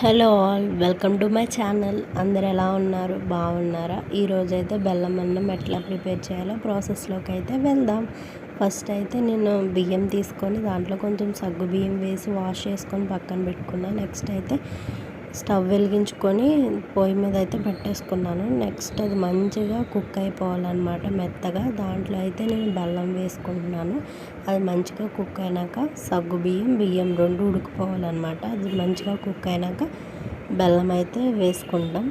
Hello all, welcome to my channel. అందరు ఎలా ఉన్నారు? బాగున్నారా? ఈరోజైతే బెల్లం అన్నం ఎట్లా ప్రిపేర్ చేయాలో ప్రాసెస్లోకి అయితే వెళ్దాం. ఫస్ట్ అయితే నేను బియ్యం తీసుకొని దాంట్లో కొంచెం సగ్గు బియ్యం వేసి వాష్ చేసుకొని పక్కన పెట్టుకున్నాను. నెక్స్ట్ అయితే స్టవ్ వెలిగించుకొని పొయ్యి మీద అయితే పెట్టేసుకున్నాను. నెక్స్ట్ అది మంచిగా కుక్ అయిపోవాలన్నమాట, మెత్తగా. దాంట్లో అయితే నేను బెల్లం వేసుకుంటున్నాను. అది మంచిగా కుక్ అయినాక సగ్గు బియ్యం రెండు ఉడికిపోవాలన్నమాట. అది మంచిగా కుక్ అయినాక బెల్లం అయితే వేసుకుంటాం.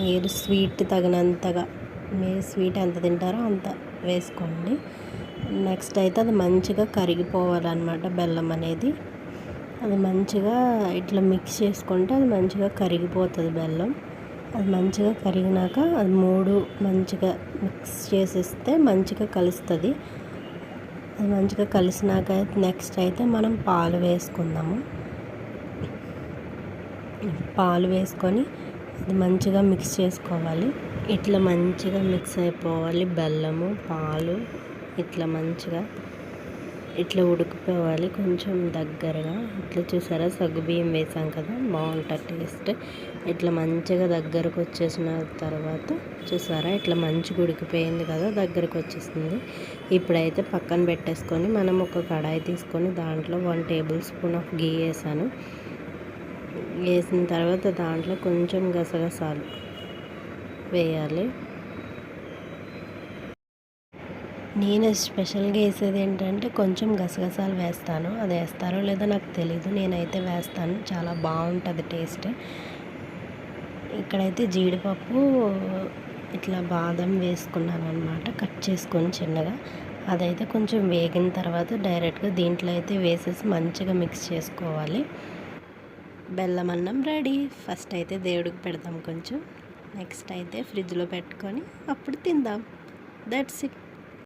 మీరు స్వీట్ తగినంతగా, మీరు స్వీట్ ఎంత తింటారో అంత వేసుకోండి. నెక్స్ట్ అయితే అది మంచిగా కరిగిపోవాలన్నమాట బెల్లం అనేది. అది మంచిగా ఇట్లా మిక్స్ చేసుకుంటే అది మంచిగా కరిగిపోతుంది బెల్లం. అది మంచిగా కరిగినాక అది మూడు మంచిగా మిక్స్ చేసేస్తే మంచిగా కలుస్తుంది. అది మంచిగా కలిసినాక నెక్స్ట్ అయితే మనం పాలు వేసుకుందాము. పాలు వేసుకొని అది మంచిగా మిక్స్ చేసుకోవాలి. ఇట్లా మంచిగా మిక్స్ అయిపోవాలి బెల్లము పాలు. ఇట్లా మంచిగా ఇట్లా ఉడికిపోవాలి కొంచెం దగ్గరగా. ఇట్లా చూసారా, సగ్గుబియ్యం వేసాం కదా, బాగుంటుంది టేస్ట్. ఇట్లా మంచిగా దగ్గరకు వచ్చేసిన తర్వాత చూసారా, ఇట్లా మంచిగా ఉడికిపోయింది కదా, దగ్గరకు వచ్చేసింది. ఇప్పుడైతే పక్కన పెట్టేసుకొని మనం ఒక కడాయి తీసుకొని దాంట్లో 1 టేబుల్ స్పూన్ ఆఫ్ గీ వేసాను. వేసిన తర్వాత దాంట్లో కొంచెం గసగసాలు వేయాలి. నేను స్పెషల్గా వేసేది ఏంటంటే కొంచెం గసగసాలు వేస్తాను. అది వేస్తారో లేదో నాకు తెలీదు, నేనైతే వేస్తాను. చాలా బాగుంటుంది టేస్ట్. ఇక్కడైతే జీడిపప్పు ఇట్లా బాదం వేసుకున్నాను అనమాట, కట్ చేసుకొని చిన్నగా. అదైతే కొంచెం వేగిన తర్వాత డైరెక్ట్గా దీంట్లో అయితే వేసేసి మంచిగా మిక్స్ చేసుకోవాలి. బెల్లం అన్నం రెడీ. ఫస్ట్ అయితే దేవుడికి పెడతాం కొంచెం, నెక్స్ట్ అయితే ఫ్రిడ్జ్లో పెట్టుకొని అప్పుడు తిందాం. That's it.